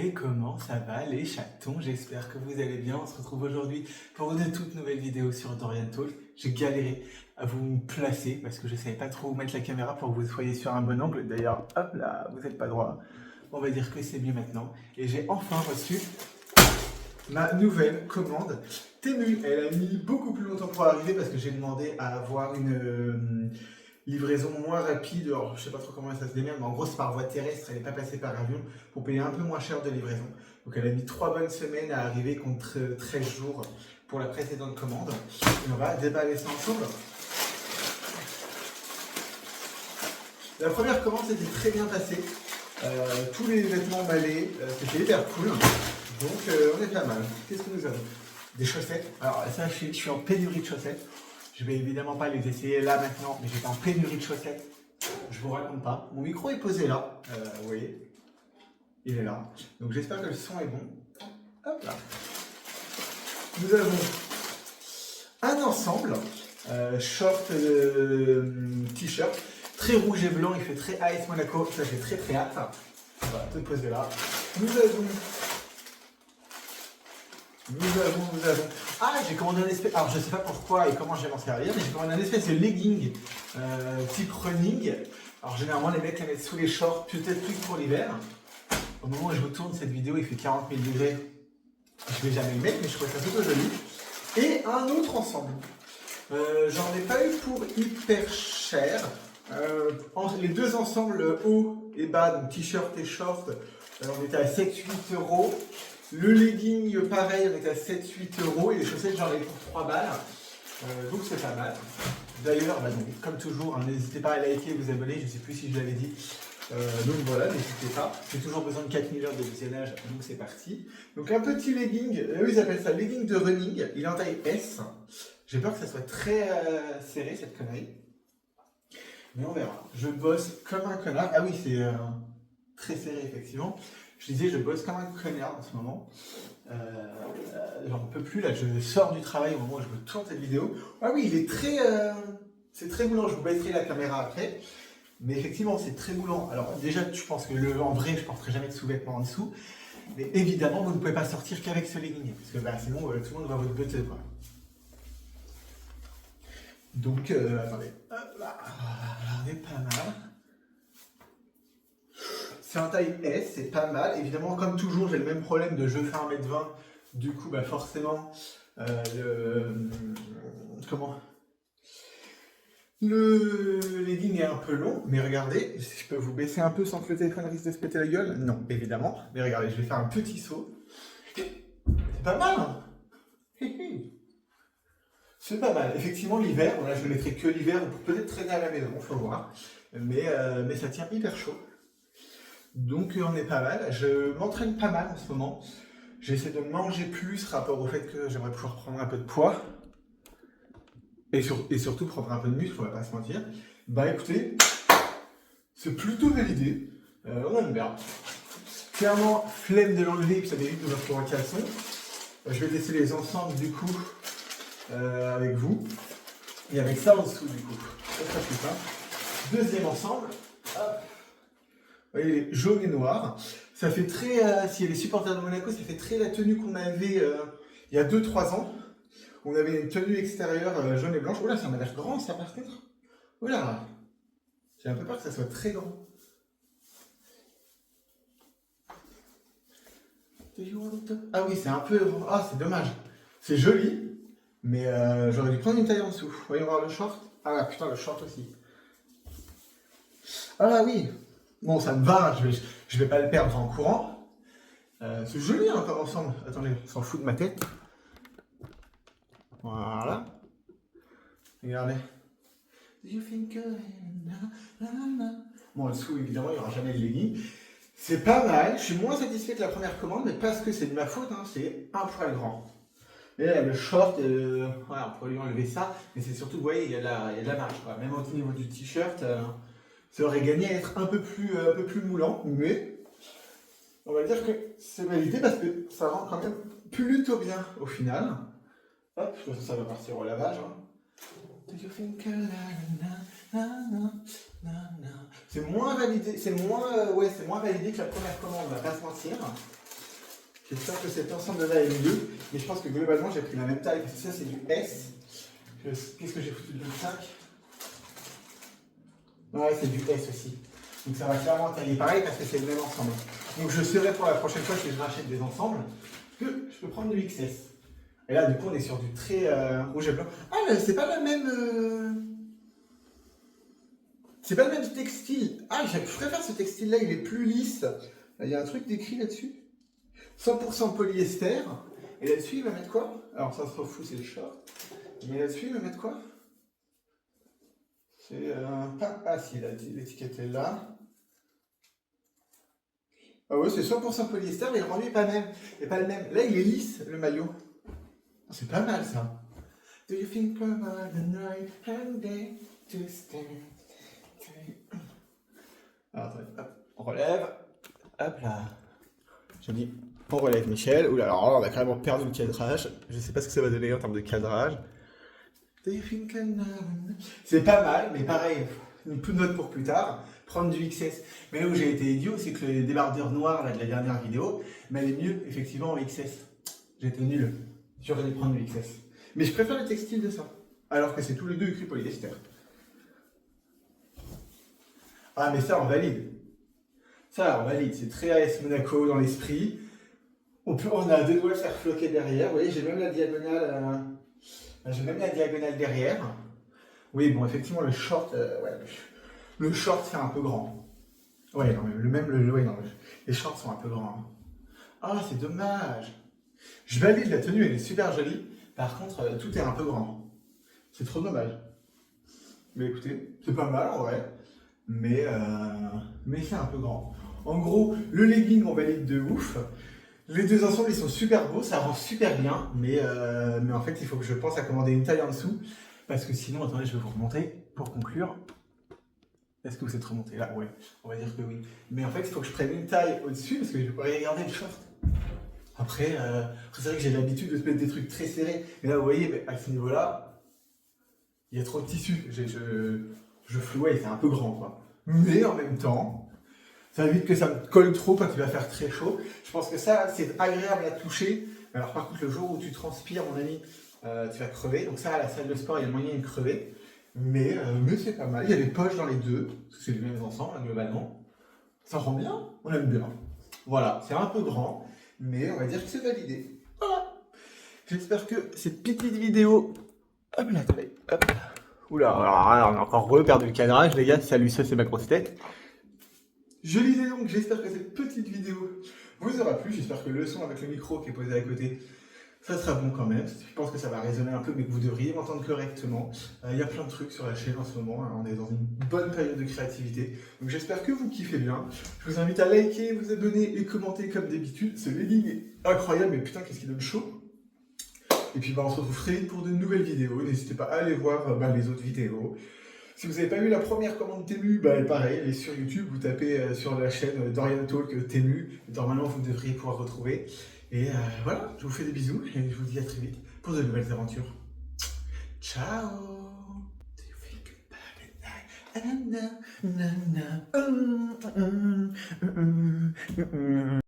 Et comment ça va les chatons? J'espère que vous allez bien. On se retrouve aujourd'hui pour une toute nouvelle vidéo sur Dorian Talk. J'ai galéré à vous placer parce que je ne savais pas trop où mettre la caméra pour que vous soyez sur un bon angle. D'ailleurs, hop là, vous n'êtes pas droit. On va dire que c'est mieux maintenant. Et j'ai enfin reçu ma nouvelle commande Temu. Elle a mis beaucoup plus longtemps pour arriver parce que j'ai demandé à avoir une livraison moins rapide. Alors, je sais pas trop comment ça se démerde, mais en gros c'est par voie terrestre, elle n'est pas passée par avion pour payer un peu moins cher de livraison. Donc elle a mis 3 bonnes semaines à arriver contre 13 jours pour la précédente commande. Et on va déballer ça ensemble. La première commande s'était très bien passée. Tous les vêtements emballés, c'était hyper cool. Donc on est pas mal. Qu'est-ce que nous avons? Des chaussettes. Alors ça, je suis en pénurie de chaussettes. Je vais évidemment pas les essayer là maintenant, mais j'étais en pénurie de chaussettes. Je vous raconte pas. Mon micro est posé là. Vous voyez, il est là. Donc j'espère que le son est bon. Hop là. Nous avons un ensemble, short, t-shirt, très rouge et blanc. Il fait très Ice Monaco. Ça j'ai très hâte. Voilà, tout posé là. Nous avons. Ah, j'ai commandé un espèce. Alors, je sais pas pourquoi et comment je vais m'en servir, mais j'ai commandé un espèce de legging type running. Alors, généralement, les mecs la mettent sous les shorts, peut-être plus que pour l'hiver. Au moment où je vous tourne cette vidéo, il fait 40 000 degrés. Je vais jamais le mettre, mais je trouve ça plutôt joli. Et un autre ensemble. J'en ai pas eu pour hyper cher. Les deux ensembles haut et bas, donc t-shirt et short, on était à 7-8 euros. Le legging, pareil, on était à 7-8 euros et les chaussettes, j'en ai pour 3 balles. Donc c'est pas mal. D'ailleurs, comme toujours, n'hésitez pas à liker et vous abonner, je ne sais plus si je l'avais dit. Donc voilà, n'hésitez pas. J'ai toujours besoin de 4000 heures de visionnage, donc c'est parti. Donc un petit legging, eux ils appellent ça legging de running, il est en taille S. J'ai peur que ça soit très serré cette connerie. Mais on verra. Je bosse comme un connard. Ah oui, c'est très serré effectivement. Je disais, je bosse comme un connard en ce moment. J'en peux plus, là, je sors du travail au moment où je me tourne cette vidéo. Ah oui, il est très... c'est très moulant, je vous baisserai la caméra après. Mais effectivement, c'est très moulant. Alors déjà, je pense que en vrai, je ne porterai jamais de sous-vêtements en dessous. Mais évidemment, vous ne pouvez pas sortir qu'avec ce legging. Parce que sinon, tout le monde va votre beuter, quoi. Donc, attendez. Hop là. On est pas mal. C'est en taille S, c'est pas mal. Évidemment, comme toujours, j'ai le même problème de je fais 1m20. Du coup, forcément, le legging est un peu long. Mais regardez, si je peux vous baisser un peu sans que le téléphone risque de se péter la gueule. Non, évidemment. Mais regardez, je vais faire un petit saut. C'est pas mal, hein. C'est pas mal. Effectivement, l'hiver, là, je ne mettrai que l'hiver pour peut-être traîner à la maison, il faut voir. Mais ça tient hyper chaud. Donc on est pas mal, je m'entraîne pas mal en ce moment. J'essaie de manger plus rapport au fait que j'aimerais pouvoir prendre un peu de poids. Et surtout prendre un peu de muscle, on va pas se mentir. Écoutez, c'est plutôt validé. On aime bien. Clairement, flemme de l'enlever, puis ça évite de mettre un caleçon. Je vais laisser les ensembles du coup avec vous. Et avec ça en dessous du coup. Ça sera plus simple. Deuxième ensemble. Hop. Vous voyez, jaune et noir. Ça fait très, s'il y a les supporters de Monaco, ça fait très la tenue qu'on avait il y a 2-3 ans. On avait une tenue extérieure jaune et blanche. Oh là, ça m'a l'air grand ça par contre. Oh là, j'ai un peu peur que ça soit très grand. Ah oui, c'est un peu... Ah, c'est dommage. C'est joli, mais j'aurais dû prendre une taille en dessous. Voyons voir le short. Ah putain, le short aussi. Ah là oui. Bon, ça me va, je vais pas le perdre en courant. C'est joli hein, comme ensemble. Attendez, on s'en fout de ma tête. Voilà. Regardez. Bon, en dessous, évidemment, il n'y aura jamais de legging. C'est pas mal. Je suis moins satisfait que la première commande, mais parce que c'est de ma faute, hein, c'est un poil grand. Et là, le short, voilà, on pourrait lui enlever ça, mais c'est surtout, vous voyez, il y a de la marge, quoi. Même au niveau du t-shirt, ça aurait gagné à être un peu plus moulant, mais on va dire que c'est validé parce que ça rend quand même plutôt bien au final. Hop, ça va partir au lavage. Hein. C'est moins validé, c'est moins validé que la première commande, on va pas se mentir. J'espère que cet ensemble-là est mieux. Mais je pense que globalement, j'ai pris la même taille. Parce que ça, c'est du S. Qu'est-ce que j'ai foutu de l'autre sac? Ouais, c'est du S aussi. Donc ça va clairement tailler pareil parce que c'est le même ensemble. Donc je saurai pour la prochaine fois si je rachète des ensembles que je peux prendre du XS. Et là, du coup, on est sur du très rouge et blanc. Ah, mais c'est pas la même. C'est pas le même textile. Ah, je préfère ce textile-là, il est plus lisse. Il y a un truc décrit là-dessus. 100% polyester. Et là-dessus, il va mettre quoi? Alors, ça se fout, c'est le short. Mais là-dessus, il va mettre quoi? C'est pas. Ah, si, l'étiquette est là. Ah ouais, c'est 100% polyester, mais le rendu n'est pas même. Et pas le même. Là, il est lisse, le maillot. C'est pas mal, ça. Do you think about the night and day to stand? Alors, attendez, hop, on relève. Hop là. J'ai dit, on relève Michel. Ouh là, alors là, on a carrément perdu le cadrage. Je sais pas ce que ça va donner en termes de cadrage. C'est pas mal, mais pareil, une petite note pour plus tard. Prendre du XS. Mais là où j'ai été idiot, c'est que les débardeurs noirs là, de la dernière vidéo m'allaient mieux, effectivement, en XS. J'ai été nul. J'aurais dû prendre du XS. Mais je préfère le textile de ça. Alors que c'est tous les deux écrit polyester. Ah, mais ça, on valide. Ça, on valide. C'est très AS Monaco dans l'esprit. On a deux doigts de faire floquer derrière. Vous voyez, j'ai même la diagonale. J'ai même la diagonale derrière. Oui, bon, effectivement, le short, le short, c'est un peu grand. Ouais, non, mais ouais, non, les shorts sont un peu grands. Ah, c'est dommage. Je valide la tenue, elle est super jolie. Par contre, tout est un peu grand. C'est trop dommage. Mais écoutez, c'est pas mal en vrai. Mais c'est un peu grand. En gros, le legging, on valide de ouf. Les deux ensembles, ils sont super beaux, ça rend super bien. Mais en fait, il faut que je pense à commander une taille en dessous. Parce que sinon, attendez, je vais vous remonter pour conclure. Est-ce que vous êtes remonté là? Ouais, on va dire que oui. Mais en fait, il faut que je prenne une taille au-dessus parce que je vais pas regarder le short. Après, c'est vrai que j'ai l'habitude de se mettre des trucs très serrés. Mais là, vous voyez, à ce niveau-là, il y a trop de tissu. Je floue, et c'est un peu grand, quoi. Mais en même temps, ça évite que ça me colle trop quand il va faire très chaud. Je pense que ça, c'est agréable à toucher. Alors par contre, le jour où tu transpires, mon ami, tu vas crever. Donc ça, à la salle de sport, il y a moyen de crever. Mais c'est pas mal. Il y a des poches dans les deux, parce que c'est les mêmes ensembles, globalement. Ça rend bien, on aime bien. Voilà, c'est un peu grand, mais on va dire que c'est validé. Voilà. J'espère que cette petite vidéo... Hop là, attendez, hop. Oula, alors, on a encore reperdu le cadrage, les gars. Salut, ça c'est ma grosse tête. Je lisais donc, j'espère que cette petite vidéo vous aura plu. J'espère que le son avec le micro qui est posé à côté, ça sera bon quand même. Je pense que ça va résonner un peu, mais que vous devriez m'entendre correctement. Il y a plein de trucs sur la chaîne en ce moment. Hein. On est dans une bonne période de créativité. Donc j'espère que vous kiffez bien. Je vous invite à liker, vous abonner et commenter comme d'habitude. Ce legging est incroyable, mais putain, qu'est-ce qu'il donne chaud. Et puis on se retrouve très vite pour de nouvelles vidéos. N'hésitez pas à aller voir les autres vidéos. Si vous n'avez pas vu la première commande Temu, pareil, elle est sur YouTube. Vous tapez sur la chaîne Dorian Talk Temu. Normalement, vous devriez pouvoir retrouver. Et voilà, je vous fais des bisous et je vous dis à très vite pour de nouvelles aventures. Ciao!